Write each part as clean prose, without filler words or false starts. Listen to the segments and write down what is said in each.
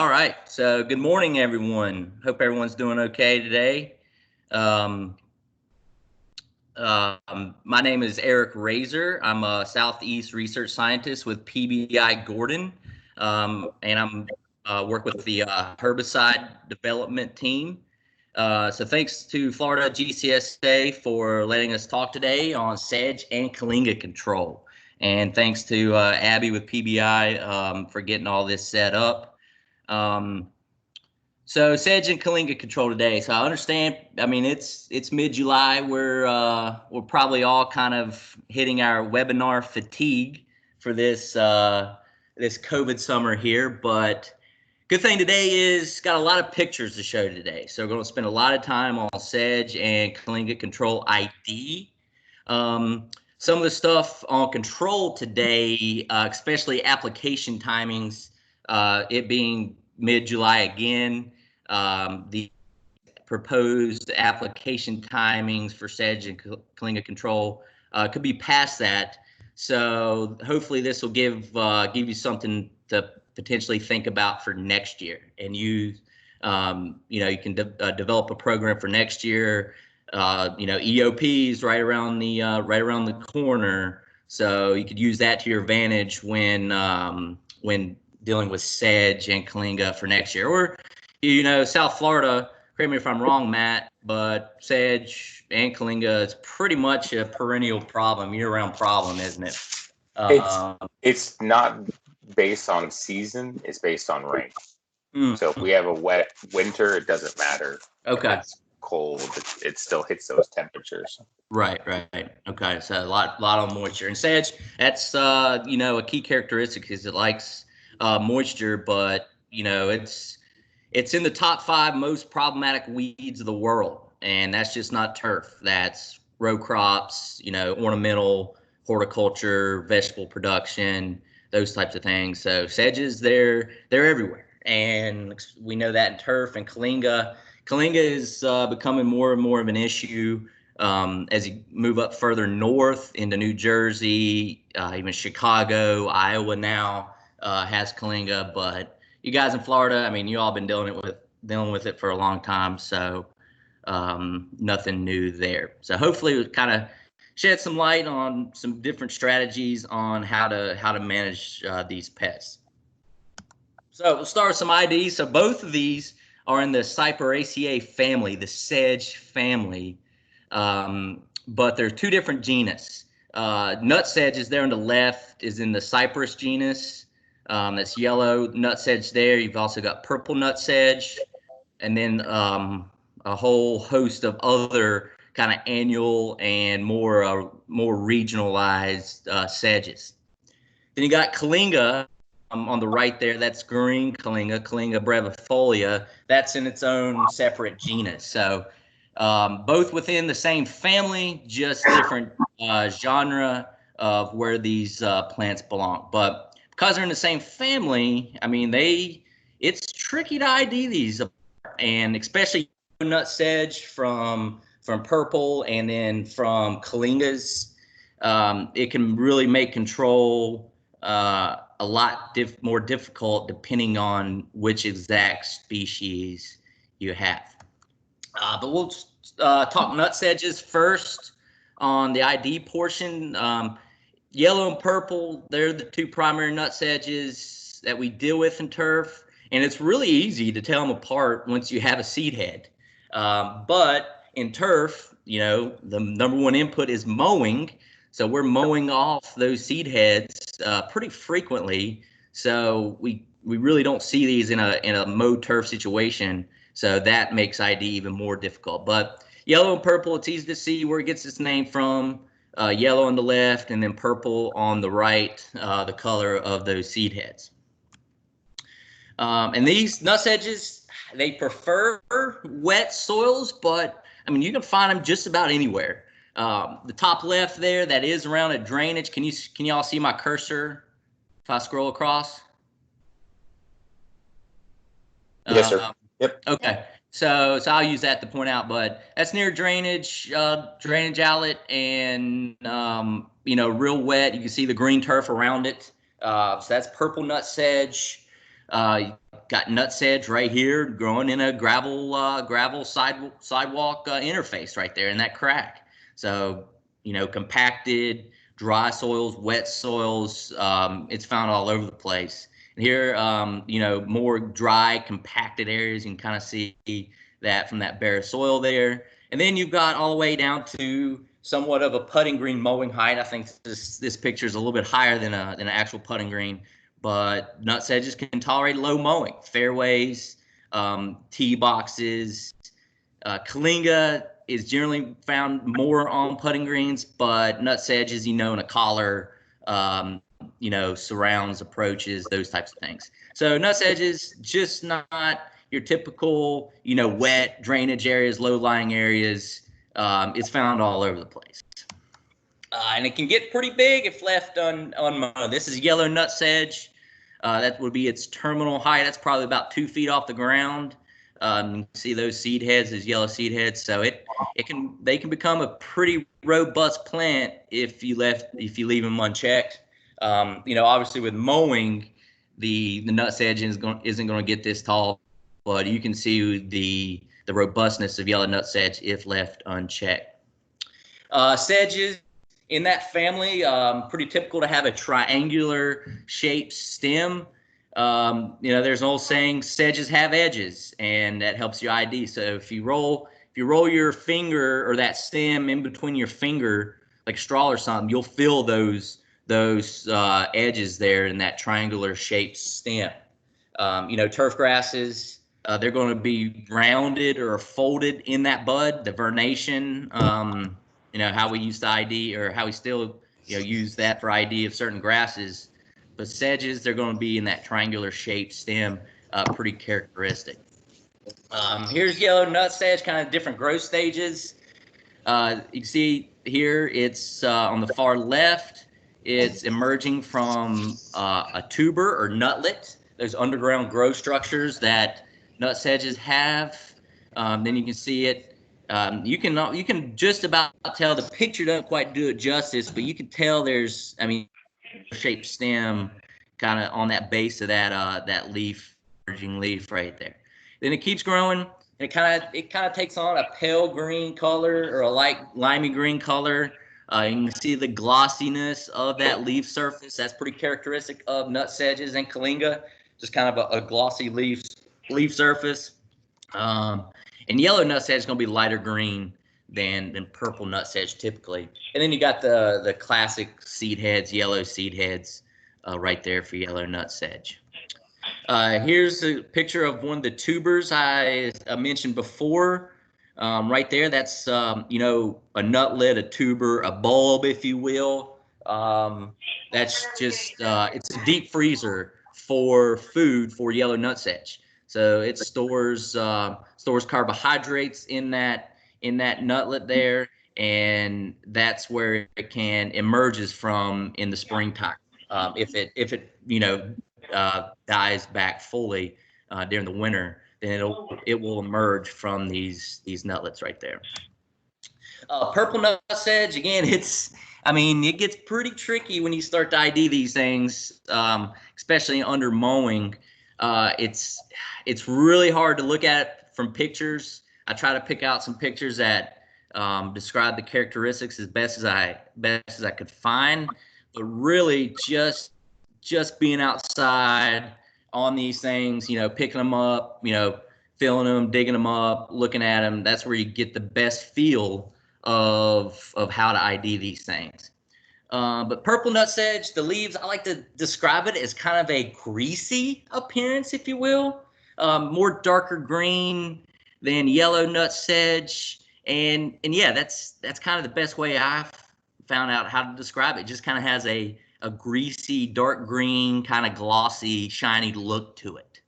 All right. So good morning, everyone. Hope everyone's doing okay today. My name is Eric Reasor. I'm a Southeast research scientist with PBI-Gordon, and I'm work with the herbicide development team. So thanks to Florida GCSA for letting us talk today on sedge and Kyllinga control. And thanks to Abby with PBI for getting all this set up. So sedge and Kyllinga control today. So I understand. I mean, it's mid-July. We're probably all kind of hitting our webinar fatigue for this this COVID summer here. But good thing today is got a lot of pictures to show today. So we're going to spend a lot of time on sedge and Kyllinga control ID. Some of the stuff on control today, especially application timings, it being mid-July again. The proposed application timings for sedge and Kyllinga control could be past that. So hopefully this will give you something to potentially think about for next year. And you can develop a program for next year. EOP's right around the corner, so you could use that to your advantage when dealing with sedge and Kyllinga for next year. Or South Florida, correct me if I'm wrong, Matt, but sedge and Kyllinga is pretty much a perennial problem, year-round problem, isn't it? It's not based on season, it's based on rain. So if we have a wet winter, it doesn't matter. Okay. If it's cold, it still hits those temperatures. Right. Okay, so a lot of moisture. And sedge, that's a key characteristic is it likes moisture, but it's in the top 5 most problematic weeds of the world, and that's just not turf. That's row crops, ornamental, horticulture, vegetable production, those types of things. So sedges, they're everywhere, and we know that in turf. And Kyllinga is becoming more and more of an issue as you move up further north into New Jersey, even Chicago, Iowa now has Kyllinga. But you guys in Florida, I mean, you all been dealing with it for a long time, so nothing new there. So hopefully we kind of shed some light on some different strategies on how to manage these pests. So we'll start with some IDs. So both of these are in the Cyperaceae family, the sedge family, but they're 2 different genus. Nutsedge is there on the left, is in the Cyperus genus. That's yellow nutsedge there. You've also got purple nutsedge, and then a whole host of other kind of annual and more regionalized sedges. Then you got Kyllinga on the right there. That's green Kyllinga brevifolia. That's in its own separate genus. So both within the same family, just different genre of where these plants belong. But because they're in the same family, I mean, it's tricky to ID these, and especially nutsedge from purple and then from Kyllingas, it can really make control a lot more difficult depending on which exact species you have. But we'll talk nutsedges first on the ID portion. Yellow and purple, they're the 2 primary nutsedges that we deal with in turf, and it's really easy to tell them apart once you have a seed head. But in turf, the number 1 input is mowing, so we're mowing off those seed heads pretty frequently. So we really don't see these in a mowed turf situation, so that makes ID even more difficult. But yellow and purple, it's easy to see where it gets its name from. Yellow on the left and then purple on the right, the color of those seed heads. And these nutsedges, they prefer wet soils, but I mean, you can find them just about anywhere. The top left there, that is around a drainage. Can you all see my cursor if I scroll across? Yes, sir. Yep. Okay. So I'll use that to point out, but that's near drainage outlet, and real wet. You can see the green turf around it. So that's purple nutsedge. Got nutsedge right here growing in a gravel sidewalk interface right there in that crack. So, you know, compacted, dry soils, wet soils, it's found all over the place. And here, you know, more dry, compacted areas, you can kind of see that from that bare soil there. And then you've got all the way down to somewhat of a putting green mowing height. I think this picture is a little bit higher than an actual putting green. But nutsedges can tolerate low mowing, fairways, tee boxes. Kyllinga is generally found more on putting greens, but nutsedges, you know, in a collar, you know, surrounds, approaches, those types of things. So nutsedges, just not your typical, you know, wet drainage areas, low-lying areas. It's found all over the place. And it can get pretty big if left unmowed. This is yellow nutsedge. That would be its terminal height. That's probably about 2 feet off the ground. You can see those seed heads, those yellow seed heads. So they can become a pretty robust plant if you leave them unchecked. You know, obviously with mowing, the nutsedge isn't going to get this tall, but you can see the robustness of yellow nutsedge if left unchecked. Sedges in that family, pretty typical to have a triangular shaped stem. You know, there's an old saying, sedges have edges, and that helps you ID. So if you roll your finger or that stem in between your finger, like a straw or something, you'll feel those edges there in that triangular shaped stem. You know, turf grasses, they're going to be rounded or folded in that bud, the vernation. You know, how we used to ID, or how we still, you know, use that for ID of certain grasses. But sedges, they're going to be in that triangular shaped stem, pretty characteristic. Here's yellow nutsedge, kind of different growth stages. You can see here, it's on the far left, it's emerging from a tuber or nutlet, those underground growth structures that nutsedges have. Then you can see it. You can just about tell, the picture doesn't quite do it justice, but you can tell there's, I mean, shaped stem kind of on that base of that leaf, emerging leaf right there. Then it keeps growing. And it kind of takes on a pale green color or a light limey green color. You can see the glossiness of that leaf surface. That's pretty characteristic of nutsedges and Kyllinga, just kind of a glossy leaf surface. And yellow nutsedge is going to be lighter green than purple nutsedge typically. And then you got the classic seed heads, yellow seed heads, right there for yellow nutsedge. Here's a picture of one of the tubers I mentioned before. Right there, that's you know, a nutlet, a tuber, a bulb, if you will. That's just it's a deep freezer for food for yellow nutsedge. So it stores carbohydrates in that nutlet there, and that's where it can emerges from in the springtime. If it you know, dies back fully during the winter, then it will emerge from these nutlets right there. Purple nutsedge, again, it gets pretty tricky when you start to ID these things, especially under mowing. It's really hard to look at from pictures. I try to pick out some pictures that describe the characteristics as best as I could find, but really just being outside on these things, you know, picking them up, you know, feeling them, digging them up, looking at them. That's where you get the best feel of how to ID these things. But purple nutsedge, the leaves, I like to describe it as kind of a greasy appearance, if you will. More darker green than yellow nutsedge. And yeah, that's kind of the best way I've found out how to describe it. It just kind of has a greasy, dark green, kind of glossy, shiny look to it.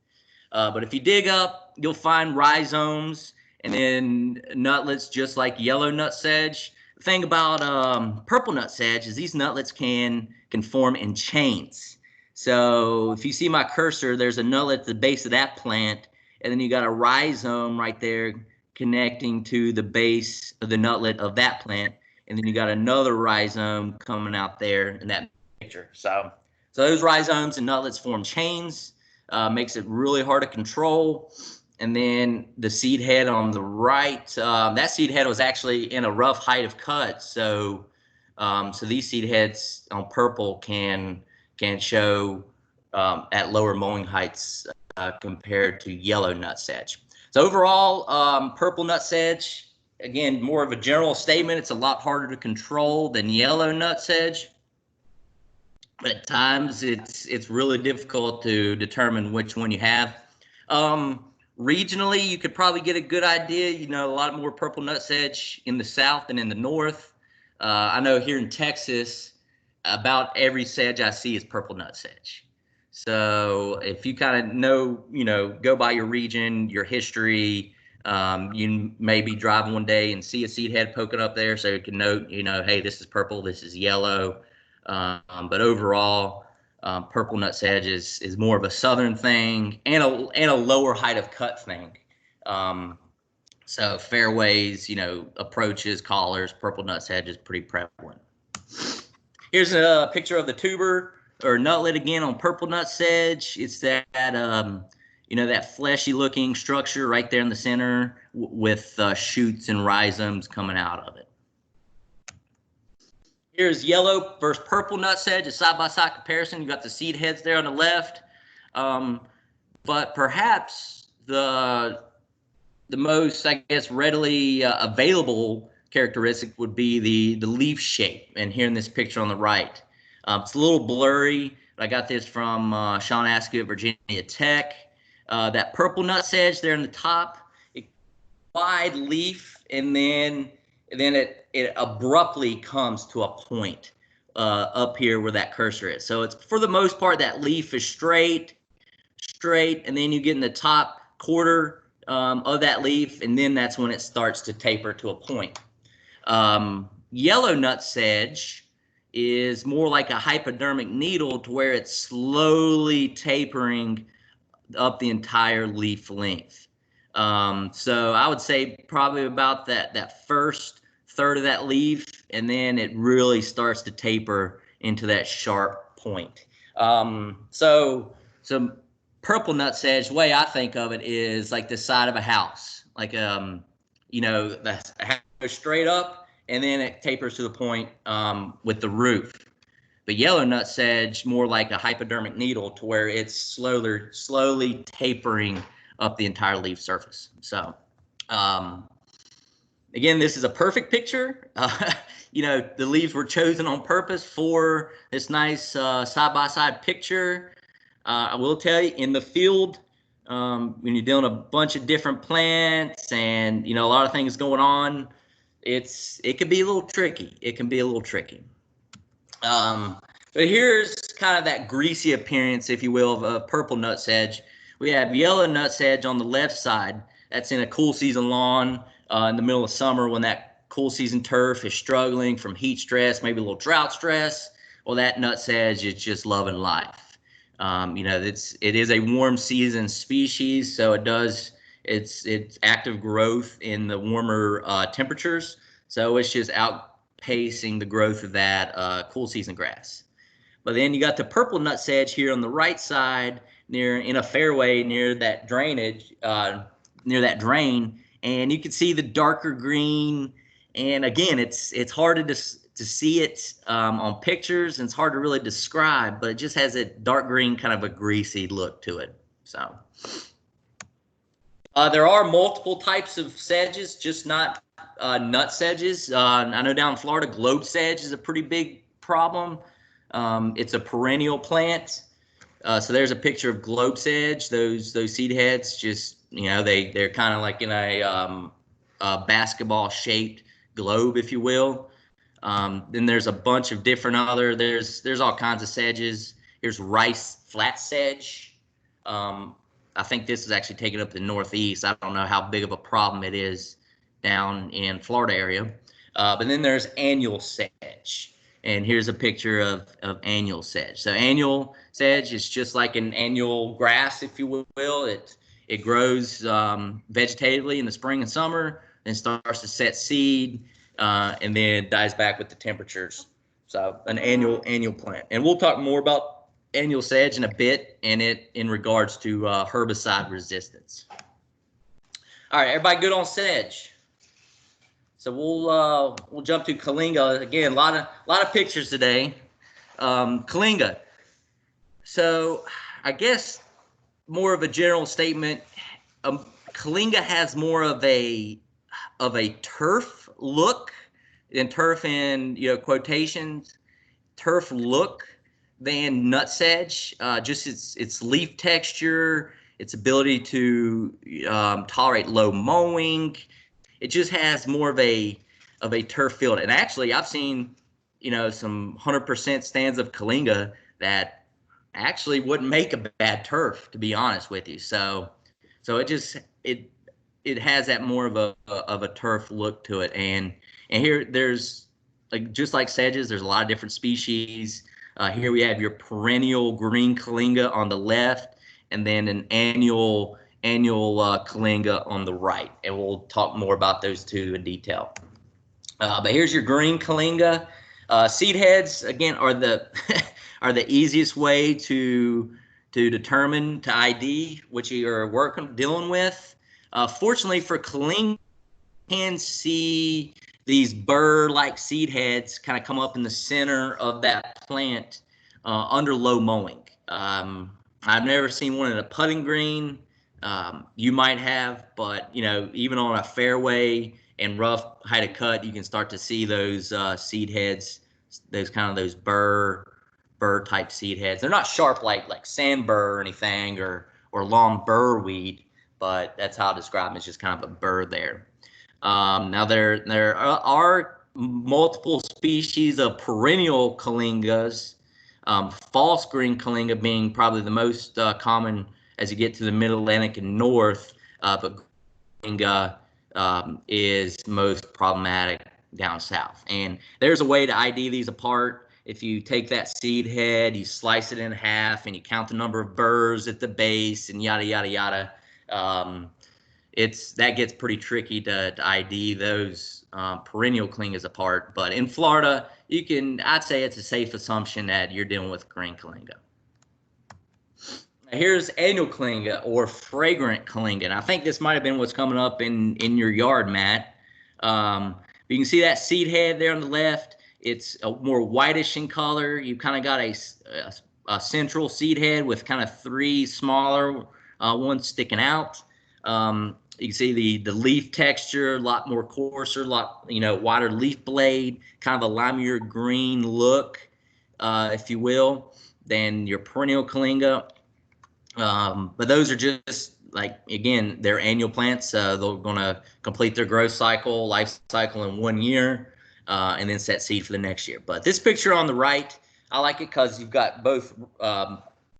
But if you dig up, you'll find rhizomes and then nutlets just like yellow nutsedge. The thing about purple nutsedge is these nutlets can form in chains. So if you see my cursor, there's a nutlet at the base of that plant, and then you got a rhizome right there connecting to the base of the nutlet of that plant, and then you got another rhizome coming out there in that picture. So those rhizomes and nutlets form chains. makes it really hard to control. And then the seed head on the right, that seed head was actually in a rough height of cut. So these seed heads on purple can show at lower mowing heights compared to yellow nutsedge. So overall, purple nutsedge, again, more of a general statement. It's a lot harder to control than yellow nutsedge. But at times, it's really difficult to determine which one you have. Regionally, you could probably get a good idea. You know, a lot more purple nutsedge in the south than in the north. I know here in Texas, about every sedge I see is purple nutsedge. So if you kind of know, go by your region, your history, you maybe drive one day and see a seed head poking up there, so you can note, hey, this is purple, this is yellow. But overall, purple nutsedge is more of a southern thing and a lower height of cut thing. So fairways, approaches, collars, purple nutsedge is pretty prevalent. Here's a picture of the tuber or nutlet again on purple nutsedge. It's that that fleshy looking structure right there in the center with shoots and rhizomes coming out of it. Here's yellow versus purple nutsedge, a side-by-side comparison. You got the seed heads there on the left, but perhaps the most, I guess, readily available characteristic would be the leaf shape. And here in this picture on the right, it's a little blurry. But I got this from Sean Askew at Virginia Tech. That purple nutsedge there in the top, wide leaf, and then it abruptly comes to a point up here where that cursor is. So it's, for the most part, that leaf is straight, and then you get in the top quarter of that leaf, and then that's when it starts to taper to a point. Yellow nutsedge is more like a hypodermic needle, to where it's slowly tapering up the entire leaf length. So I would say probably about that first third of that leaf, and then it really starts to taper into that sharp point. So purple nutsedge, the way I think of it is like the side of a house, like the house goes straight up and then it tapers to the point with the roof. But yellow nutsedge, more like a hypodermic needle, to where it's slowly tapering up the entire leaf surface. So again, this is a perfect picture. The leaves were chosen on purpose for this nice side-by-side picture. I will tell you, in the field, when you're dealing a bunch of different plants and a lot of things going on, it can be a little tricky. It can be a little tricky. But here's kind of that greasy appearance, if you will, of a purple nutsedge. We have yellow nutsedge on the left side. That's in a cool season lawn in the middle of summer, when that cool season turf is struggling from heat stress, maybe a little drought stress. Well, that nutsedge is just loving life. It is a warm season species, so it's active growth in the warmer temperatures. So it's just outpacing the growth of that cool season grass. But then you got the purple nutsedge here on the right side, in a fairway near that drainage, near that drain, and you can see the darker green. And again, it's hard to see it on pictures, and it's hard to really describe, but it just has a dark green, kind of a greasy look to it. So there are multiple types of sedges, just not nutsedges. I know down in Florida, globe sedge is a pretty big problem. It's a perennial plant. So there's a picture of globe sedge. Those seed heads, just they're kind of like in a basketball shaped globe, if you will. Then there's a bunch of different other. There's all kinds of sedges. Here's rice flatsedge. I think this is actually taken up the Northeast. I don't know how big of a problem it is down in Florida area. But then there's annual sedge. And here's a picture of annual sedge. So annual sedge is just like an annual grass, if you will. It grows vegetatively in the spring and summer, then starts to set seed, and then dies back with the temperatures. So an annual plant. And we'll talk more about annual sedge in a bit, and in regards to herbicide resistance. All right, everybody good on sedge? So we'll jump to Kyllinga again. A lot of pictures today. Kyllinga. So I guess more of a general statement. Kyllinga has more of a turf look, and turf in quotations, turf look than nutsedge. Just its leaf texture, its ability to tolerate low mowing. It just has more of a turf feel. And actually, I've seen some 100% stands of Kyllinga that actually wouldn't make a bad turf, to be honest with you. So it has that more of a turf look to it. And here there's just like sedges, there's a lot of different species. Here we have your perennial green Kyllinga on the left, and then an annual Kyllinga on the right. And we'll talk more about those two in detail. But here's your green Kyllinga. Seed heads again are the are the easiest way to determine, to ID what you are dealing with. Fortunately for Kyllinga, you can see these burr-like seed heads kind of come up in the center of that plant under low mowing. I've never seen one in a putting green. You might have, but even on a fairway and rough height of cut, you can start to see those seed heads, those burr type seed heads. They're not sharp like sand burr or anything, or long burr weed, but that's how I describe them. It's just kind of a burr there. Now there are multiple species of perennial Kyllingas, false green Kyllinga being probably the most common as you get to the Mid-Atlantic and north, but Kyllinga is most problematic down south. And there's a way to ID these apart. If you take that seed head, you slice it in half, and you count the number of burrs at the base, and yada yada yada. That gets pretty tricky to ID those perennial Kyllingas apart. But in Florida, I'd say it's a safe assumption that you're dealing with green Kyllinga. Here's annual Kyllinga, or fragrant Kyllinga. And I think this might have been what's coming up in your yard, Matt. You can see that seed head there on the left. It's more whitish in color. You kind of got a central seed head with kind of three smaller ones sticking out. You can see the leaf texture, a lot more coarser, wider leaf blade, kind of a limier green look, if you will, than your perennial Kyllinga. But those are just again, they're annual plants. They're going to complete their growth cycle, life cycle in 1 year, and then set seed for the next year. But this picture on the right, I like it because you've got both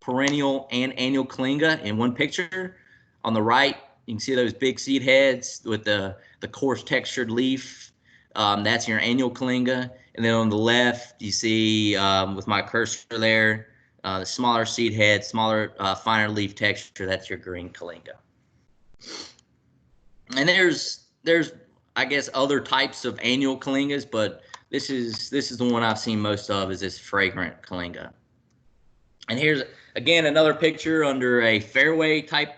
perennial and annual Kyllinga in one picture. On the right, you can see those big seed heads with the coarse textured leaf. That's your annual Kyllinga. And then on the left, you see with my cursor there, the smaller seed head, smaller, finer leaf texture. That's your green Kyllinga. And there's I guess other types of annual Kyllingas, but this is the one I've seen most of, is this fragrant Kyllinga. And here's again another picture under a fairway type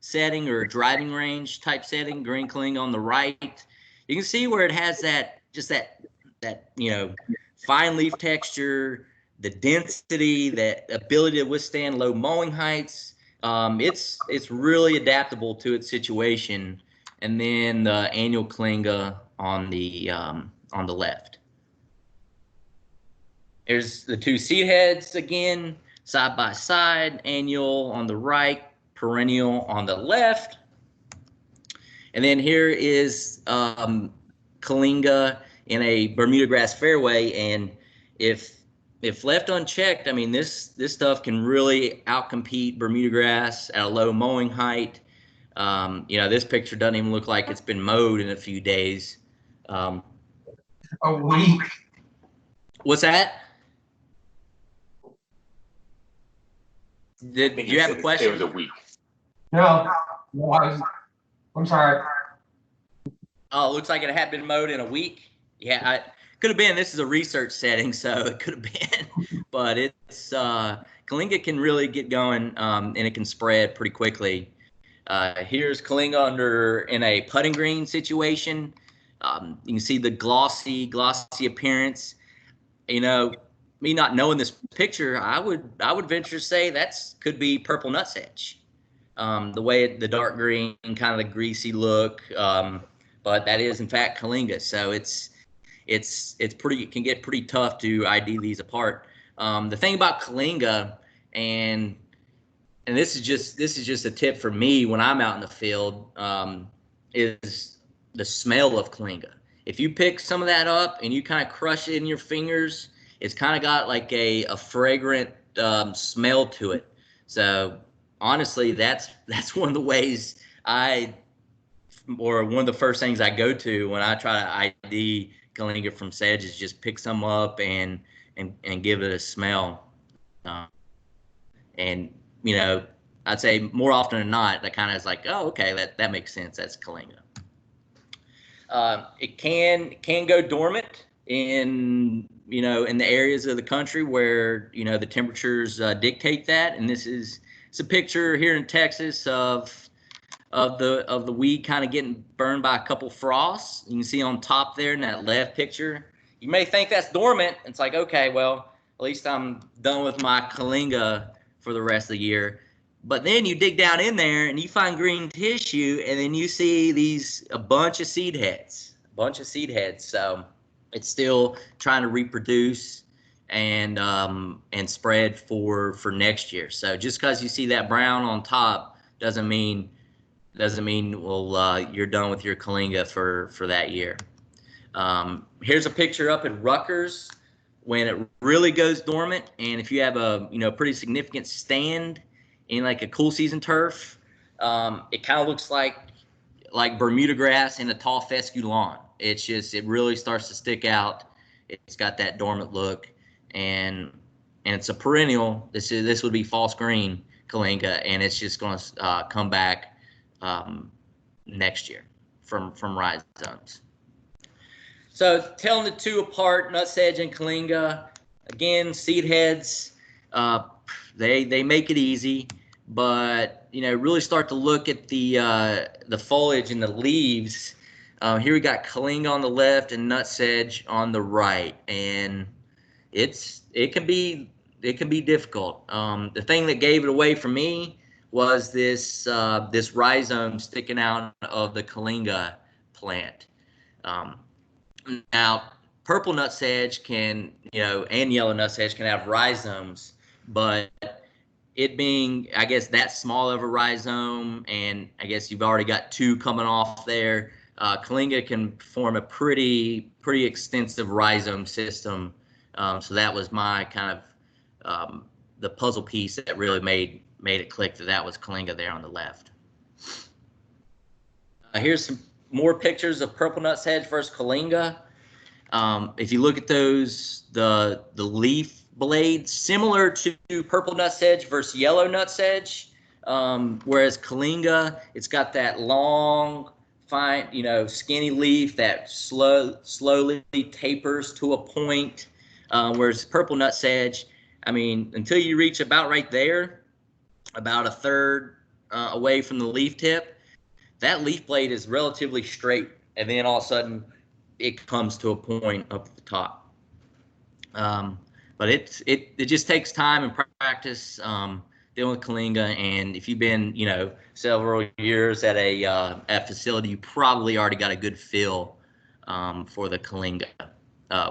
setting or driving range type setting, green Kyllinga on the right. You can see where it has that fine leaf texture, the density, that ability to withstand low mowing heights. It's really adaptable to its situation. And then the annual Kyllinga on the left. There's the two seed heads again, side by side, annual on the right, perennial on the left. And then here is Kyllinga in a Bermuda grass fairway. And if left unchecked, I mean, this stuff can really outcompete Bermuda grass at a low mowing height. This picture doesn't even look like it's been mowed in a few days. A week. What's that? Did you have a question? It was a week. No, I'm sorry. Oh, it looks like it had been mowed in a week. Yeah, could have been. This is a research setting, so it could have been. But it's Kyllinga can really get going, and it can spread pretty quickly. Here's Kyllinga in a putting green situation. You can see the glossy appearance. You know, me not knowing this picture, I would venture to say could be purple nutsedge. The way the dark green, kind of the greasy look, but that is in fact Kyllinga. So it can get pretty tough to ID these apart. The thing about Kyllinga, and this is just a tip for me when I'm out in the field, is the smell of Kyllinga. If you pick some of that up and you kind of crush it in your fingers, it's kind of got like a fragrant smell to it. So honestly, that's one of the ways one of the first things I go to when I try to ID Kyllinga from sedge is just pick some up and give it a smell. And you know, I'd say more often than not, that kind of is like, oh, okay, that makes sense. That's Kyllinga. It can go dormant in the areas of the country where the temperatures dictate that. And it's a picture here in Texas of the weed kind of getting burned by a couple frosts. You can see on top there in that left picture. You may think that's dormant. It's like, okay, well, at least I'm done with my Kyllinga for the rest of the year. But then you dig down in there and you find green tissue, and then you see a bunch of seed heads. So it's still trying to reproduce and spread for next year. So just because you see that brown on top doesn't mean well you're done with your Kyllinga for that year. Here's a picture up at Rutgers when it really goes dormant, and if you have a pretty significant stand in like a cool season turf, it kind of looks like Bermuda grass in a tall fescue lawn. It really starts to stick out. It's got that dormant look, and it's a perennial. This would be false green Kyllinga, and it's just going to come back next year from rhizomes. So telling the two apart, Nutsedge and Kyllinga, again, seed heads, they make it easy, but really start to look at the foliage and the leaves. Here we got Kyllinga on the left and Nutsedge on the right, and it can be difficult. The thing that gave it away for me was this rhizome sticking out of the Kyllinga plant. Now, purple nutsedge and yellow nutsedge can have rhizomes, but it being, I guess, that small of a rhizome, and I guess you've already got two coming off there, Kyllinga can form a pretty extensive rhizome system. So that was my kind of the puzzle piece that really made it click that was Kyllinga there on the left. Here's some more pictures of purple nutsedge versus Kyllinga. If you look at those, the leaf blades similar to purple nutsedge versus yellow nutsedge, whereas Kyllinga, it's got that long, fine, skinny leaf that slowly tapers to a point, whereas purple nutsedge, I mean, until you reach about right there, about a third away from the leaf tip, that leaf blade is relatively straight, and then all of a sudden it comes to a point up at the top. But it just takes time and practice dealing with Kyllinga, and if you've been several years at a facility, you probably already got a good feel for the Kyllinga,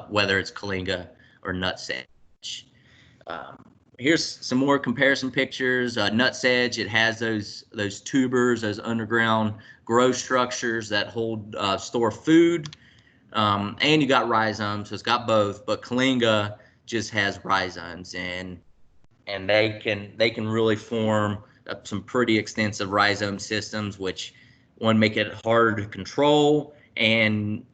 whether it's Kyllinga or Nutsedge. Here's some more comparison pictures. Nutsedge, it has those tubers, those underground growth structures that hold store food, and you got rhizomes, so it's got both. But Kyllinga just has rhizomes, and they can really form some pretty extensive rhizome systems, which make it hard to control and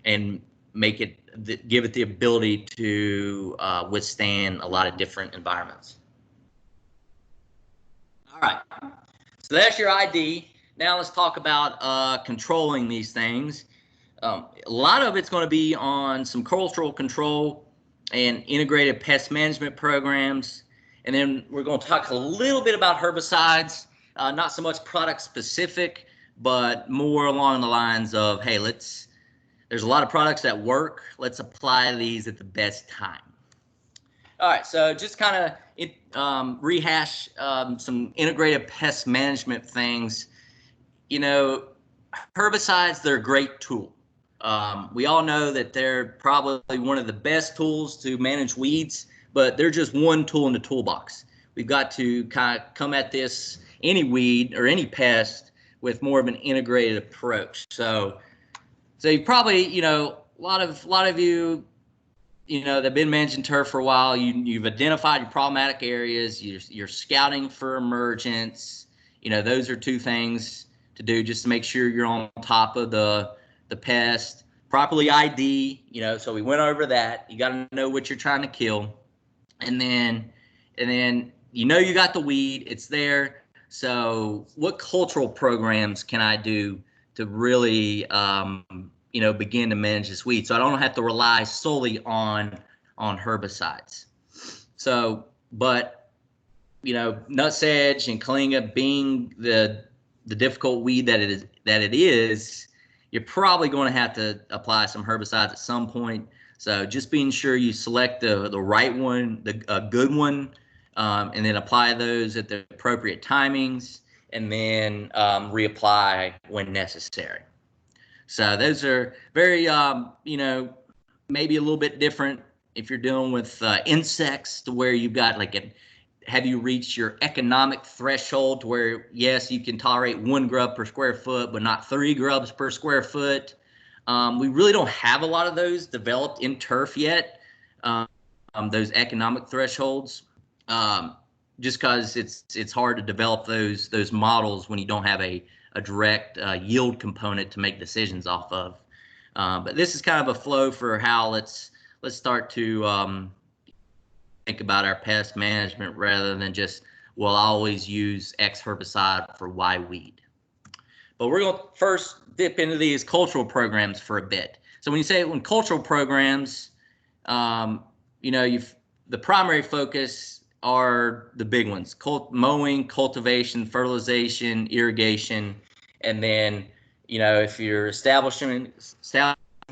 give it the ability to withstand a lot of different environments. All right, so that's your ID. Now let's talk about controlling these things. A lot of it's going to be on some cultural control and integrated pest management programs, And then we're going to talk a little bit about herbicides, not so much product specific, but more along the lines of, hey, there's a lot of products that work. Let's apply these at the best time. All right, so just kind of rehash some integrated pest management things. You know, herbicides, they're a great tool. We all know that they're probably one of the best tools to manage weeds, but they're just one tool in the toolbox. We've got to kind of come at this, any weed or any pest, with more of an integrated approach. So you probably, you know, a lot of you, you know, that have been managing turf for a while, you've identified your problematic areas, you're scouting for emergence. You know, those are two things to do just to make sure you're on top of the pest. Properly ID, you know, so we went over that. You got to know what you're trying to kill. And then you know you got the weed, it's there. So what cultural programs can I do to really you know, begin to manage this weed, so I don't have to rely solely on herbicides. So, but you know, Nutsedge and Kyllinga being the difficult weed that it is, you're probably going to have to apply some herbicides at some point. So just being sure you select the right one, a good one, and then apply those at the appropriate timings, and then reapply when necessary. So those are very, you know, maybe a little bit different if you're dealing with insects, to where you've got have you reached your economic threshold to where, yes, you can tolerate 1 grub per square foot, but not 3 grubs per square foot. We really don't have a lot of those developed in turf yet, those economic thresholds, just because it's hard to develop those models when you don't have a direct yield component to make decisions off of. But this is kind of a flow for how let's start to think about our pest management, rather than just, well, I always use X herbicide for Y weed. But we're going to first dip into these cultural programs for a bit. So when cultural programs, you know, the primary focus are the big ones: mowing, cultivation, fertilization, irrigation. And then, you know, if you're establishing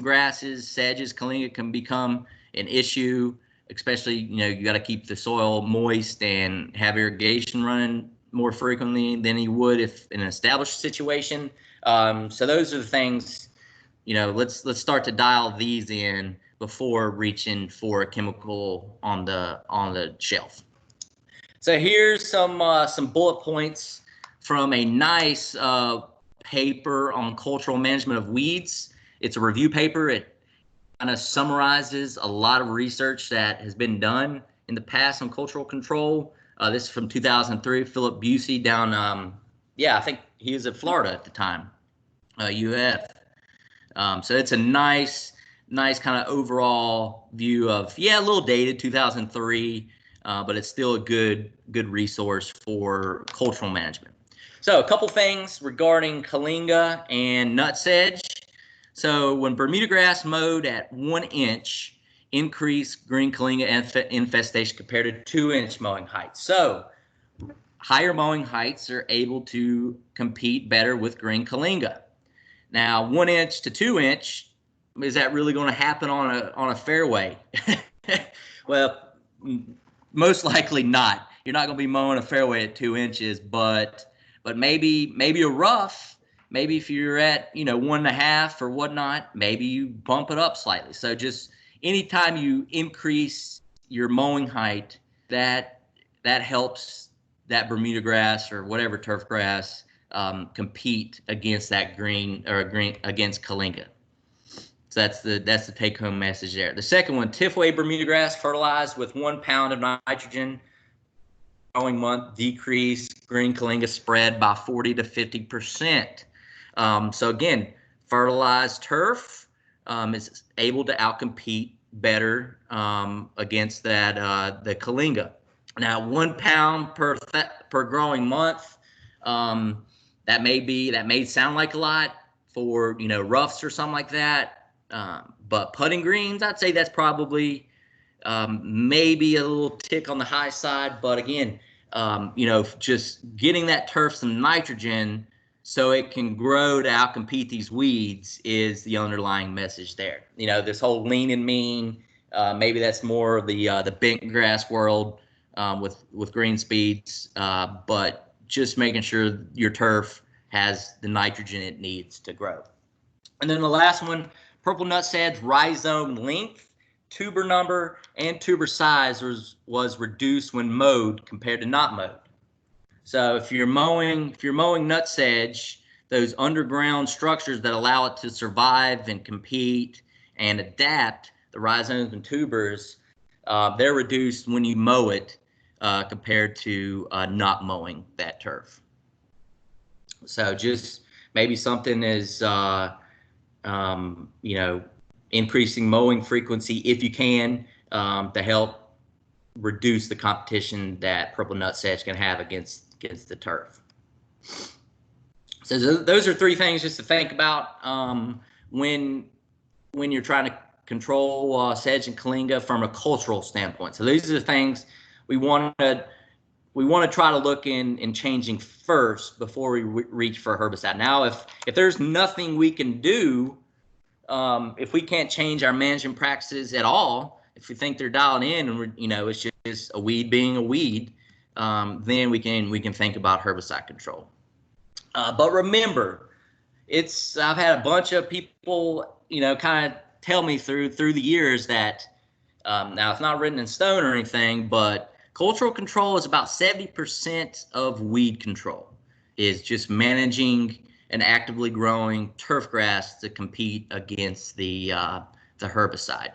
grasses, sedges, Kyllinga can become an issue, especially, you know, you got to keep the soil moist and have irrigation running more frequently than you would if in an established situation. So those are the things, you know, let's start to dial these in before reaching for a chemical on the shelf. So here's some bullet points from a nice paper on cultural management of weeds. It's a review paper. It kind of summarizes a lot of research that has been done in the past on cultural control. This is from 2003, Philip Busey down, I think he was at Florida at the time, UF. So it's a nice kind of overall view of, a little dated, 2003, but it's still a good resource for cultural management. So a couple things regarding Kyllinga and Nutsedge. So when Bermuda grass mowed at 1 inch, increased green Kyllinga infestation compared to 2-inch mowing heights. So higher mowing heights are able to compete better with green Kyllinga. Now 1 inch to 2 inch, is that really going to happen on a fairway? Well, most likely not. You're not going to be mowing a fairway at 2 inches, but maybe a rough, maybe if you're at, you know, 1.5 or whatnot, maybe you bump it up slightly. So just anytime you increase your mowing height, that helps that Bermuda grass or whatever turf grass compete against that against Kyllinga. So that's the take-home message there. The second one, Tifway Bermuda grass fertilized with 1 pound of nitrogen following month decreased green Kyllinga spread by 40 to 50%. So again, fertilized turf is able to outcompete better against that the Kyllinga. Now 1 pound per growing month. That may sound like a lot for, you know, roughs or something like that. But putting greens, I'd say that's probably maybe a little tick on the high side, but again, just getting that turf some nitrogen so it can grow to outcompete these weeds is the underlying message there. This whole lean and mean, maybe that's more of the bent grass world with green speeds, but just making sure your turf has the nitrogen it needs to grow. And then the last one, purple nutsedge rhizome length, tuber number, and tuber size was reduced when mowed compared to not mowed. So if you're mowing nutsedge, those underground structures that allow it to survive and compete and adapt, the rhizomes and tubers, they're reduced when you mow it compared to not mowing that turf. So just maybe something is, increasing mowing frequency if you can, to help reduce the competition that purple nutsedge can have against the turf. So those are three things just to think about when you're trying to control sedge and Kyllinga from a cultural standpoint. So these are the things we want to try to look in changing first before we reach for herbicide. Now, if there's nothing we can do, if we can't change our management practices at all, if we think they're dialed in and it's just a weed being a weed, then we can think about herbicide control. But remember, I've had a bunch of people kind of tell me through the years that now it's not written in stone or anything, but cultural control is about 70% of weed control, is just managing an actively growing turf grass to compete against the herbicide,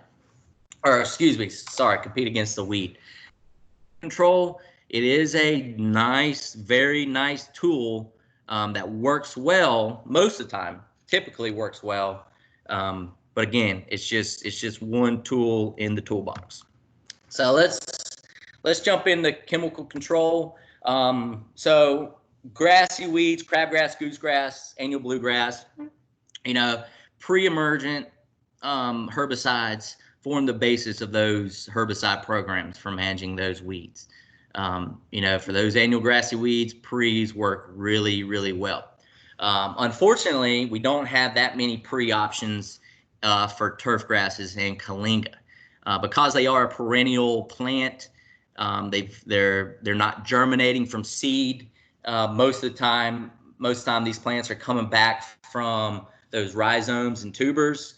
or compete against the weed. Control, it is a very nice tool that works well most of the time, typically works well. But again, it's just one tool in the toolbox. So let's jump into chemical control. So grassy weeds, crabgrass, goosegrass, annual bluegrass, pre-emergent herbicides form the basis of those herbicide programs for managing those weeds. For those annual grassy weeds, pre's work really, really well. Unfortunately, we don't have that many pre options for turf grasses and Kyllinga. Because they are a perennial plant, they're not germinating from seed. Most of the time these plants are coming back from those rhizomes and tubers.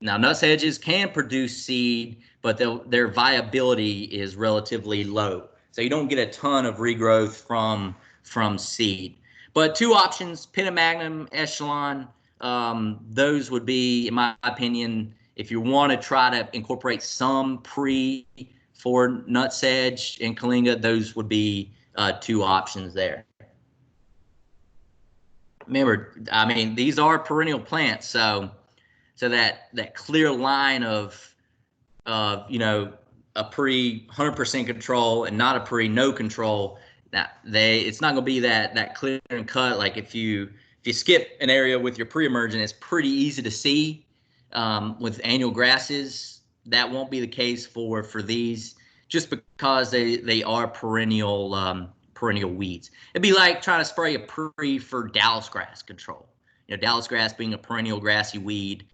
Now nutsedges can produce seed, but their viability is relatively low. So you don't get a ton of regrowth from seed. But two options, Pentamagnum, Echelon, those would be, in my opinion, if you want to try to incorporate some pre for nutsedge and Kyllinga, those would be two options there. Remember, these are perennial plants, so that clear line of a pre 100% control and not a pre no control. Now it's not going to be that clear and cut. Like if you skip an area with your pre-emergent, it's pretty easy to see. With annual grasses, that won't be the case for these, just because they are perennial weeds. It'd be like trying to spray a pre for Dallas grass control. Dallas grass being a perennial grassy weed,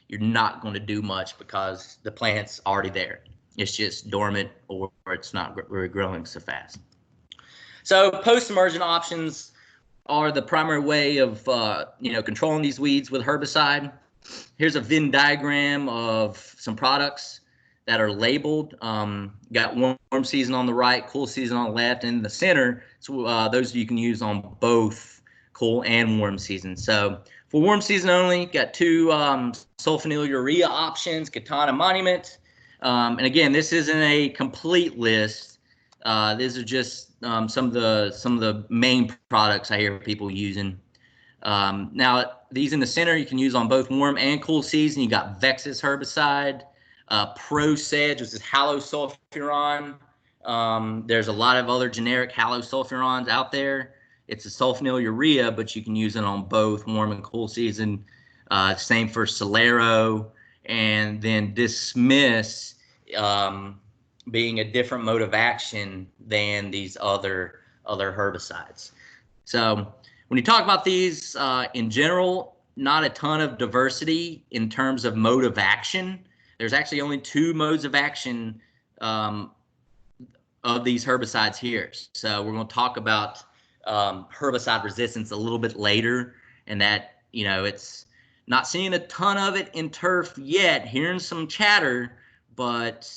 you're not going to do much because the plant's already there. It's just dormant, or it's not really growing so fast. So post-emergent options are the primary way of controlling these weeds with herbicide. Here's a Venn diagram of some products that are labeled. Got warm season on the right, cool season on the left, and in the center, so those you can use on both cool and warm season. So for warm season only, got two sulfonyl urea options, Katana, Monument. And again, this isn't a complete list. These are just some of the main products I hear people using. Now, these in the center you can use on both warm and cool season. You got Vexus herbicide, Sedge, which is Halosulfuron. There's a lot of other generic halosulfurons out there. It's a sulfonyl urea, but you can use it on both warm and cool season. Same for Solero. And then Dismiss being a different mode of action than these other herbicides. So when you talk about these in general, not a ton of diversity in terms of mode of action. There's actually only 2 modes of action of these herbicides here. So we're going to talk about herbicide resistance a little bit later, and that, you know, it's not seeing a ton of it in turf yet, hearing some chatter, but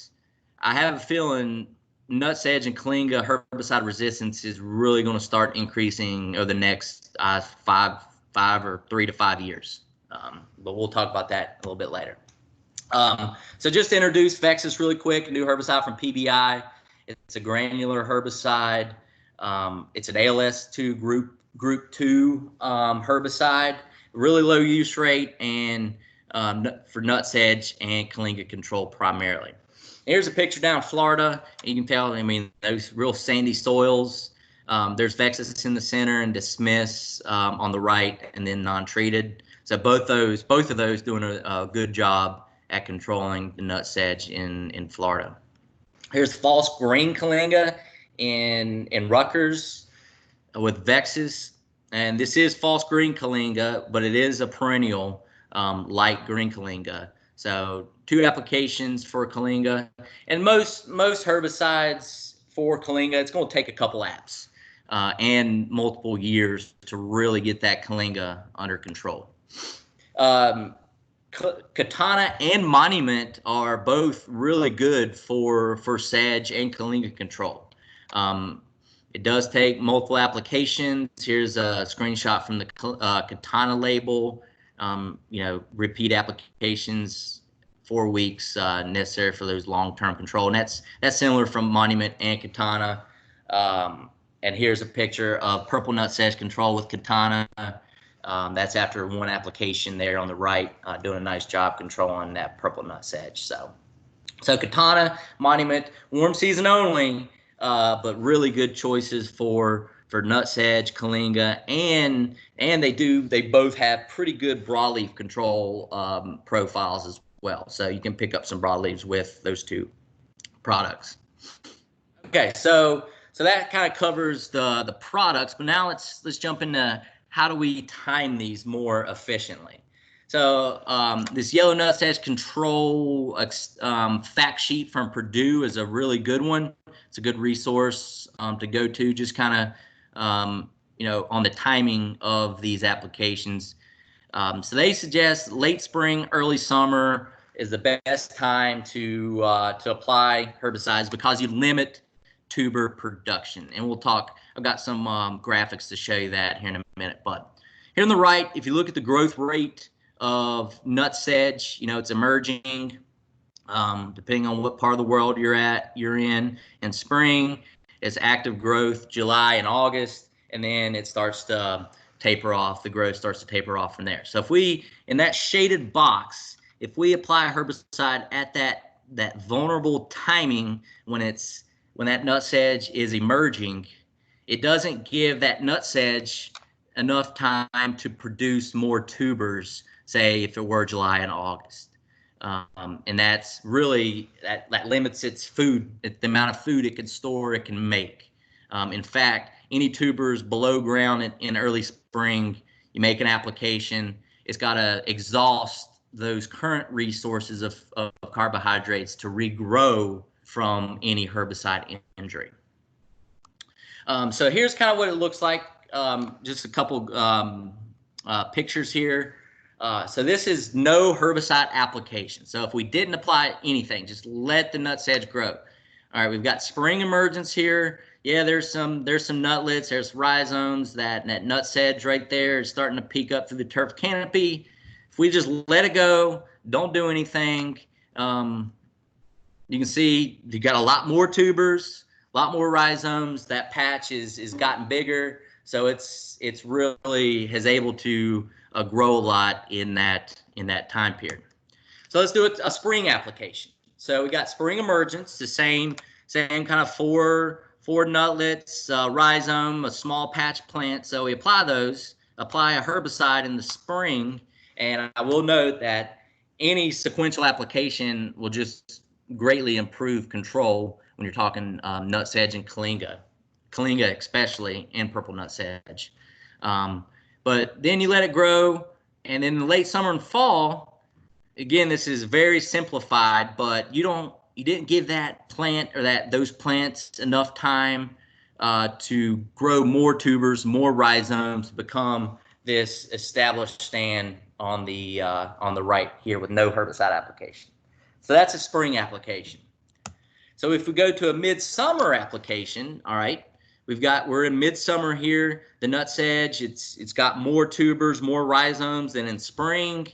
I have a feeling Nutsedge and Kyllinga herbicide resistance is really going to start increasing over the next 3 to 5 years. But we'll talk about that a little bit later. So just to introduce Vexus really quick, a new herbicide from PBI. It's a granular herbicide. It's an ALS-2 group 2 herbicide, really low use rate, and for Nutsedge and Kyllinga control primarily. Here's a picture down in Florida. You can tell, I mean, those real sandy soils. There's Vexus in the center and Dismiss on the right, and then non-treated. So both of those doing a good job at controlling the Nutsedge in Florida. Here's false green Kyllinga in Rutgers with Vexus, and this is false green Kyllinga, but it is a perennial light green Kyllinga. So 2 applications for Kyllinga, and most herbicides for Kyllinga, it's going to take a couple apps and multiple years to really get that Kyllinga under control. Katana and Monument are both really good for Sedge and Kyllinga control. It does take multiple applications. Here's a screenshot from the Katana label. You know, repeat applications, 4 weeks necessary for those long-term control, and that's similar from Monument and Katana. And here's a picture of purple Nutsedge control with Katana. That's after 1 application there on the right, doing a nice job controlling that purple Nutsedge. So Katana, Monument, warm season only, but really good choices for Nutsedge, Kyllinga, and they both have pretty good broadleaf control profiles as well. So you can pick up some broadleaves with those 2 products. Okay, so that kind of covers the products, but now let's jump into how do we time these more efficiently. So this yellow Nutsedge control fact sheet from Purdue is a really good one. It's a good resource to go to, just kind of you know, on the timing of these applications. So they suggest late spring, early summer is the best time to apply herbicides because you limit tuber production. And we'll talk, I've got some graphics to show you that here in a minute. But here on the right, if you look at the growth rate of Nutsedge, you know, it's emerging depending on what part of the world you're in. In spring, it's active growth July and August, and then it starts to taper off. The growth starts to taper off from there. So if we, in that shaded box, if we apply a herbicide at that vulnerable timing when that Nutsedge is emerging, it doesn't give that Nutsedge enough time to produce more tubers, say if it were July and August. And that's really, that limits its food, the amount of food it can store, it can make. In fact, any tubers below ground in early spring, you make an application, it's got to exhaust those current resources of carbohydrates to regrow from any herbicide injury. So here's kind of what it looks like. Just a couple pictures here. So this is no herbicide application. So if we didn't apply anything, just let the Nutsedge grow. All right, we've got spring emergence here. Yeah, there's some nutlets, there's rhizomes. That Nutsedge right there is starting to peek up through the turf canopy. If we just let it go, don't do anything, you can see you got a lot more tubers, a lot more rhizomes. That patch is gotten bigger, so it's really has able to grow a lot in that time period. So let's do a spring application. So we got spring emergence, the same kind of four nutlets, rhizome, a small patch plant. So we apply a herbicide in the spring, and I will note that any sequential application will just greatly improve control when you're talking Nutsedge and Kyllinga especially, and purple Nutsedge. But then you let it grow, and in the late summer and fall, again, this is very simplified, but you didn't give that plant or those plants enough time to grow more tubers, more rhizomes, become this established stand on the right here with no herbicide application. So that's a spring application. So if we go to a midsummer application, all right, we're in midsummer here. The Nutsedge, it's got more tubers, more rhizomes than in spring.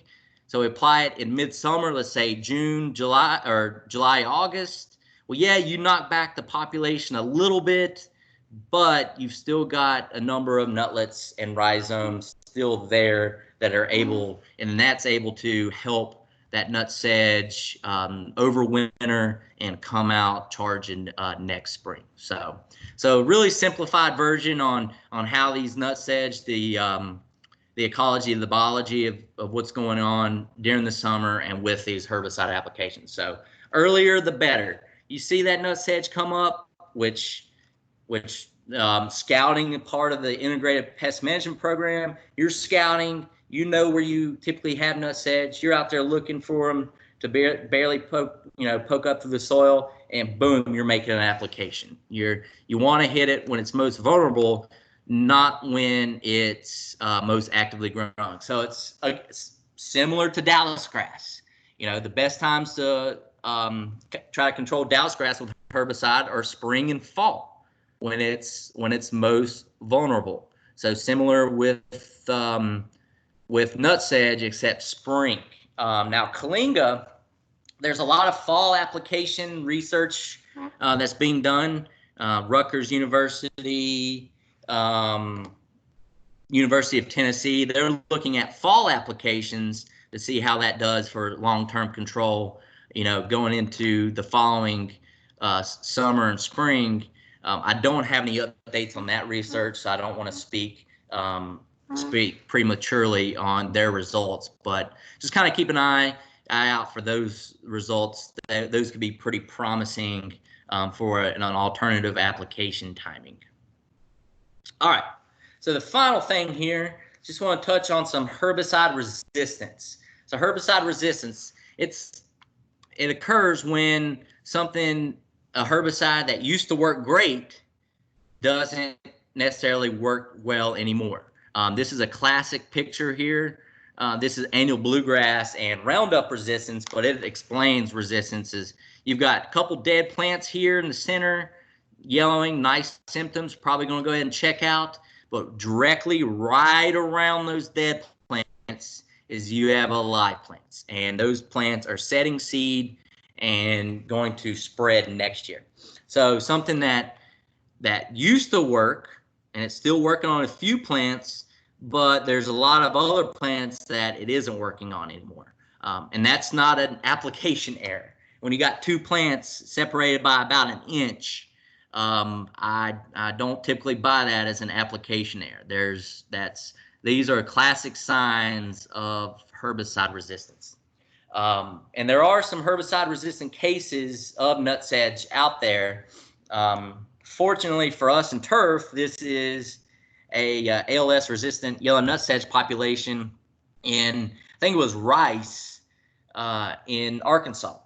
So we apply it in midsummer, let's say June, July, August. Well, yeah, you knock back the population a little bit, but you've still got a number of nutlets and rhizomes still there that are able, and that's able to help that Nutsedge overwinter and come out charging next spring. So really simplified version on how these Nutsedge, the ecology and the biology of what's going on during the summer and with these herbicide applications. So earlier the better. You see that Nutsedge come up, which scouting a part of the integrated pest management program. You're scouting, you know where you typically have Nutsedge. You're out there looking for them to barely poke up through the soil, and boom, you're making an application. You want to hit it when it's most vulnerable, not when it's most actively growing. So it's similar to Dallas grass. The best times to try to control Dallas grass with herbicide are spring and fall, when it's most vulnerable. So similar with Nutsedge, except spring. Now Kyllinga, there's a lot of fall application research that's being done. Rutgers University, University of Tennessee, they're looking at fall applications to see how that does for long-term control, going into the following summer and spring. I don't have any updates on that research, so I don't want to speak prematurely on their results, but just kind of keep an eye out for those results. Those could be pretty promising for an alternative application timing. All right, so the final thing here, just want to touch on some herbicide resistance. So herbicide resistance, it occurs when a herbicide that used to work great doesn't necessarily work well anymore. This is a classic picture here. This is annual bluegrass and Roundup resistance, but it explains resistances. You've got a couple dead plants here in the center, yellowing, nice symptoms, probably going to go ahead and check out. But directly right around those dead plants is you have live plants, and those plants are setting seed and going to spread next year. So something that used to work, and it's still working on a few plants, but there's a lot of other plants that it isn't working on anymore. And that's not an application error. When you got two plants separated by about an inch, I don't typically buy that as an application error. These are classic signs of herbicide resistance. And there are some herbicide resistant cases of Nutsedge out there. Fortunately for us in turf, this is a ALS-resistant yellow Nutsedge population in, I think it was rice in Arkansas.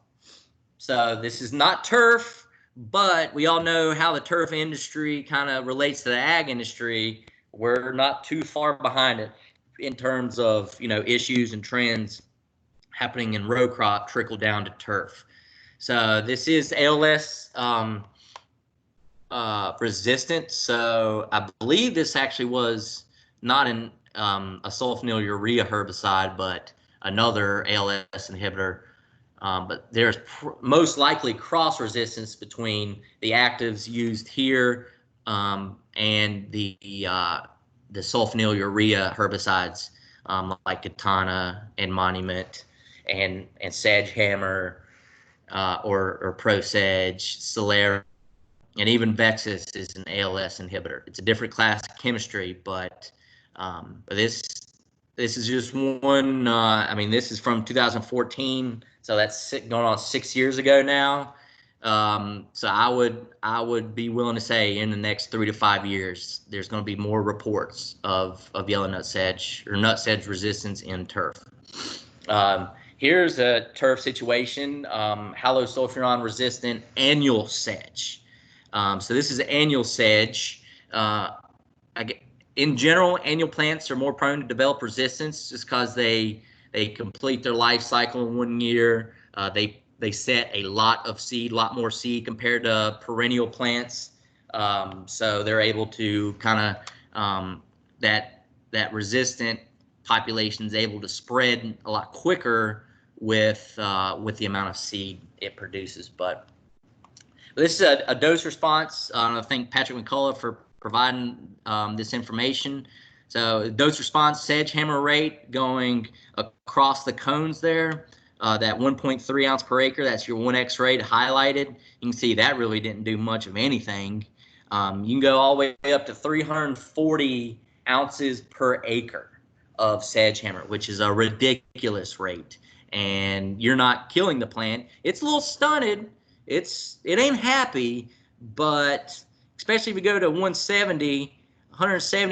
So this is not turf, but we all know how the turf industry kind of relates to the ag industry. We're not too far behind it in terms of, issues and trends happening in row crop trickle down to turf. So this is ALS resistant. So I believe this actually was not a sulfonylurea herbicide, but another ALS inhibitor. But there's most likely cross resistance between the actives used here and the sulfonylurea herbicides like Katana and Monument and Sedge Hammer or Pro-Sedge, Celera, and even Vexus is an ALS inhibitor. It's a different class of chemistry, but this is just one. This is from 2014. So that's going on 6 years ago now. So I would be willing to say in the next 3 to 5 years, there's going to be more reports of yellow nutsedge or nutsedge resistance in turf. Here's a turf situation, Halosulfuron-Resistant annual sedge. So this is annual sedge. In general, annual plants are more prone to develop resistance just because they complete their life cycle in 1 year. They set a lot of seed, a lot more seed compared to perennial plants. So they're able to kind of that resistant population is able to spread a lot quicker with the amount of seed it produces. But this is a dose response. I thank Patrick McCullough for providing this information. So dose response, sedge hammer rate going across the cones there. That 1.3 ounce per acre, that's your 1X rate highlighted. You can see that really didn't do much of anything. You can go all the way up to 340 ounces per acre of sedge hammer, which is a ridiculous rate. And you're not killing the plant. It's a little stunted. It ain't happy, but especially if you go to 170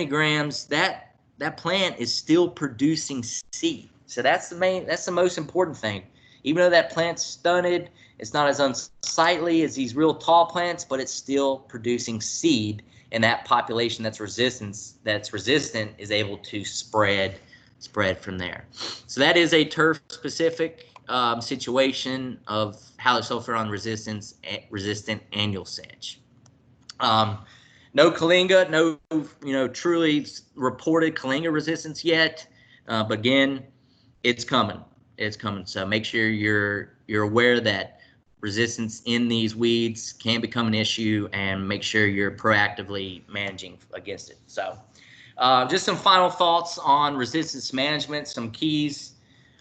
grams, that plant is still producing seed. So that's the most important thing. Even though that plant's stunted, it's not as unsightly as these real tall plants, but it's still producing seed, and that population that's resistant is able to spread from there. So that is a turf-specific situation of Halosulfuron-resistant annual sedge. No Kyllinga, no truly reported Kyllinga resistance yet, but again, it's coming. It's coming. So make sure you're aware that resistance in these weeds can become an issue, and make sure you're proactively managing against it. So just some final thoughts on resistance management, some keys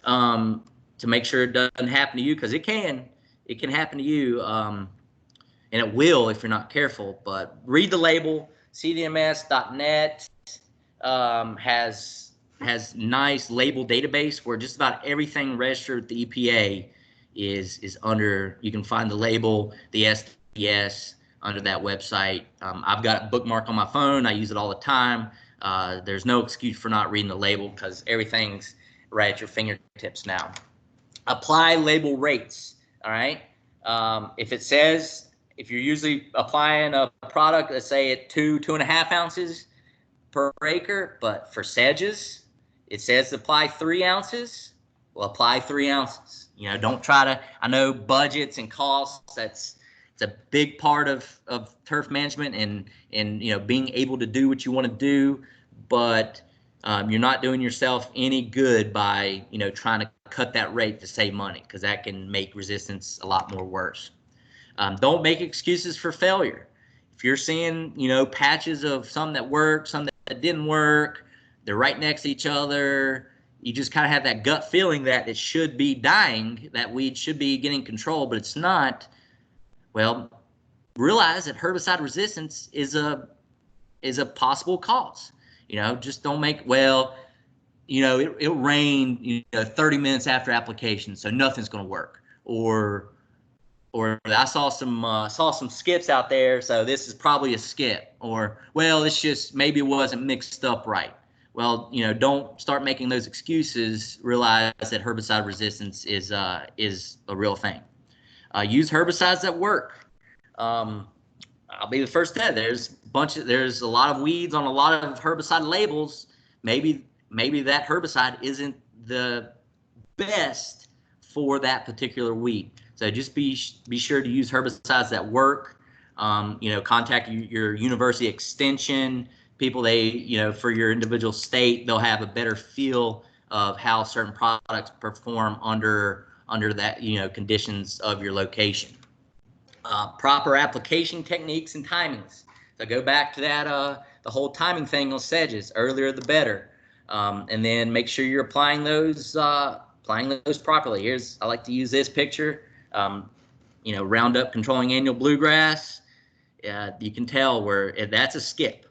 to make sure it doesn't happen to you, because it can happen to you, and it will if you're not careful. But read the label. CDMS.net has nice label database where just about everything registered with the EPA is under. You can find the label, the SDS under that website. I've got a bookmark on my phone. I use it all the time. There's no excuse for not reading the label because everything's right at your fingertips now. Apply label rates. All right. If you're usually applying a product, let's say at 2.5 ounces per acre, but for sedges, it says apply 3 ounces. Well, apply 3 ounces. Don't try to. I know budgets and costs. It's a big part of turf management and being able to do what you want to do, but you're not doing yourself any good by trying to cut that rate to save money, because that can make resistance a lot more worse. Don't make excuses for failure. If you're seeing patches of some that work, some that didn't work, they're right next to each other, you just kind of have that gut feeling that it should be dying, that weed should be getting control, but it's not. Well, realize that herbicide resistance is a possible cause. Just don't make, it rained 30 minutes after application, so nothing's going to work. Or I saw some skips out there, so this is probably a skip. Or, well, it's just maybe it wasn't mixed up right. Well, don't start making those excuses. Realize that herbicide resistance is a real thing. Use herbicides that work. I'll be the first to say there's a lot of weeds on a lot of herbicide labels. Maybe that herbicide isn't the best for that particular weed. So just be sure to use herbicides that work. Contact your university extension people. For your individual state, they'll have a better feel of how certain products perform under that conditions of your location. Proper application techniques and timings. So go back to that the whole timing thing on sedges. Earlier the better, and then make sure you're applying those properly. I like to use this picture. Roundup controlling annual bluegrass. You can tell where that's a skip.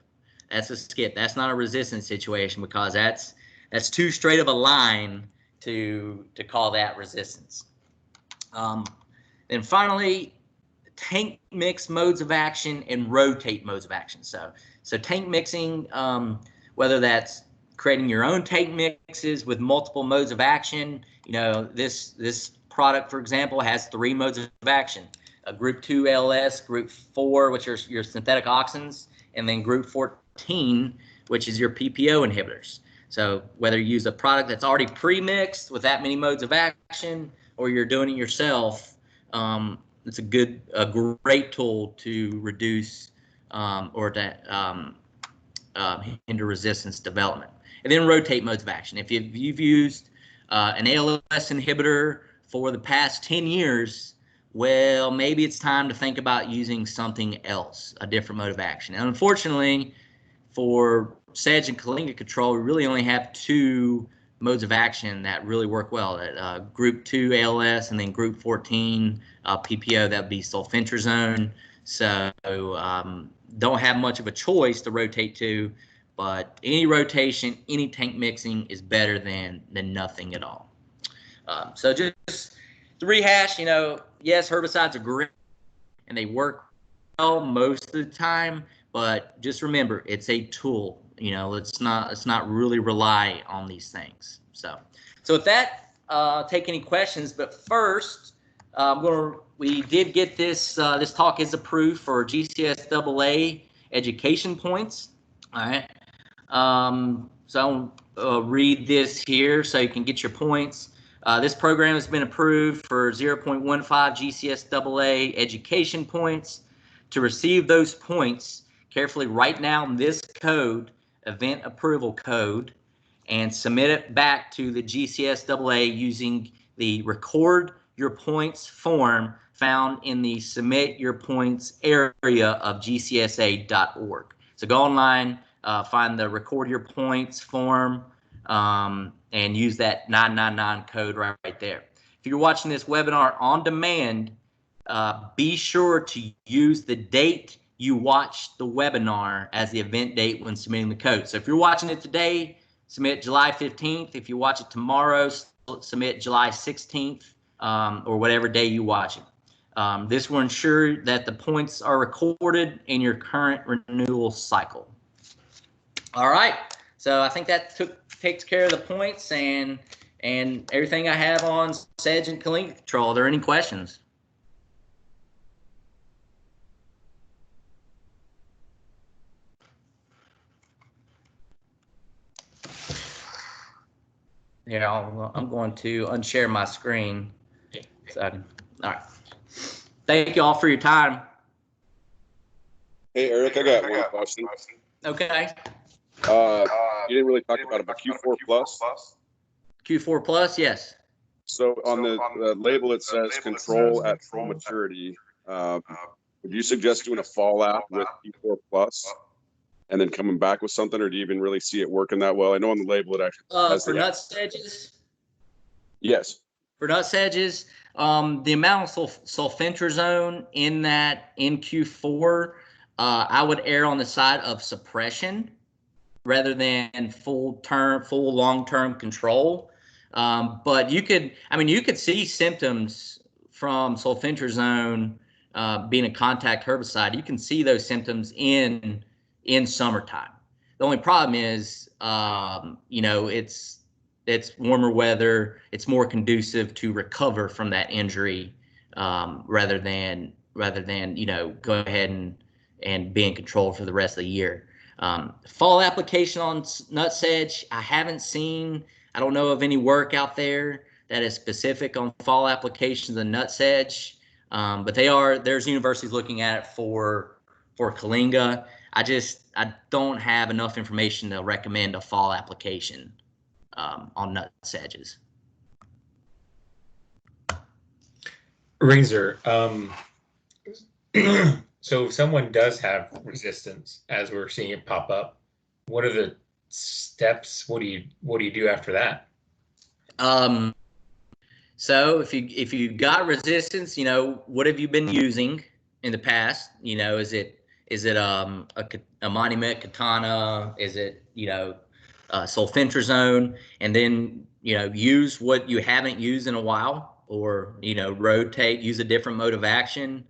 That's a skip. That's not a resistance situation, because that's too straight of a line to call that resistance. And finally, tank mix modes of action and rotate modes of action. So tank mixing, whether that's creating your own tank mixes with multiple modes of action. You know, this product, for example, has 3 modes of action: group 2 ALS, group 4, which are your synthetic auxins, and then group 14, which is your PPO inhibitors. So whether you use a product that's already pre-mixed with that many modes of action, or you're doing it yourself, it's a great tool to reduce or to hinder resistance development. And then rotate modes of action. If you've used an ALS inhibitor for the past 10 years, well, maybe it's time to think about using something else, a different mode of action. And unfortunately, for Sedge and Kyllinga control, we really only have 2 modes of action that really work well. Group 2 ALS and then group 14 PPO, that would be sulfentrazone. So don't have much of a choice to rotate to, but any rotation, any tank mixing is better than nothing at all. So just to rehash, you know, yes, herbicides are great and they work well most of the time, but just remember, it's a tool. You know, let's not really rely on these things. So with that, take any questions. But first, we did get this. This talk is approved for GCSAA education points. All right. So I'll read this here so you can get your points. This program has been approved for 0.15 GCSAA education points. To receive those points, carefully write down this code, event approval code, and submit it back to the GCSAA using the record your points form found in the submit your points area of gcsa.org. So go online, find the record your points form, and use that 999 code right there. If you're watching this webinar on demand, be sure to use the date you watched the webinar as the event date when submitting the code. So if you're watching it today, submit July 15th. If you watch it tomorrow, submit July 16th, or whatever day you watch it. This will ensure that the points are recorded in your current renewal cycle. All right, so I think that takes care of the points and everything I have on Sedge and Kyllinga control. Are there any questions? Yeah, I'm going to unshare my screen. So all right. Thank you all for your time. Hey, Eric, I got one question. Okay. You didn't really talk about it, but Q4 plus. Q4 plus, yes. So on the label it says control at full maturity. Would you suggest doing a fallout with Q4 plus and then coming back with something, or do you even really see it working that well? I know on the label it actually has for Nutsedges. Yes. For Nutsedges, the amount of sulfentrazone in Q4, I would err on the side of suppression rather than full long-term control. But you could see symptoms from sulfentrazone being a contact herbicide. You can see those symptoms in summertime. The only problem is, you know, it's warmer weather. It's more conducive to recover from that injury rather than you know, go ahead and be in control for the rest of the year. Fall application on Nutsedge, I haven't seen. I don't know of any work out there that is specific on fall applications of Nutsedge, but there's universities looking at it for Kyllinga. I don't have enough information to recommend a fall application on Nutsedges. Reasor, so if someone does have resistance, as we're seeing it pop up, what are the steps? What do you do after that? So if you got resistance, you know, what have you been using in the past? You know, is it a Monument, Katana? Is it, you know, sulfentrazone? And then, you know, use what you haven't used in a while. or, rotate, use a different mode of action.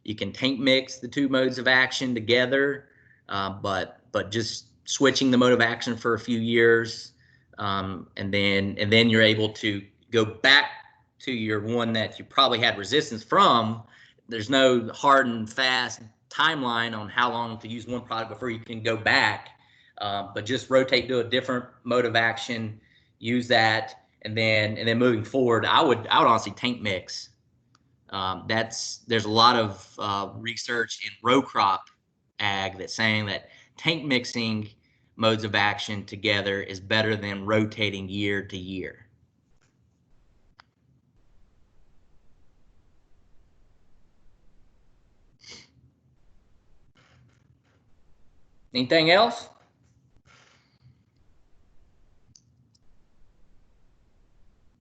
You can tank mix the two modes of action together, but just switching the mode of action for a few years, and then you're able to go back to your one that you probably had resistance from. There's no hard and fast timeline on how long to use one product before you can go back, but just rotate to a different mode of action, use that, and then moving forward, I would honestly tank mix. There's a lot of research in row crop ag that's saying that tank mixing modes of action together is better than rotating year to year. Anything else?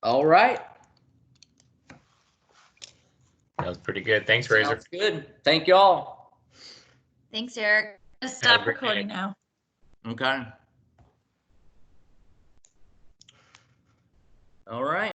All right. That was pretty good. Thanks, Reasor. Sounds good. Thank y'all. Thanks, Eric. Just stop recording now. Okay. All right.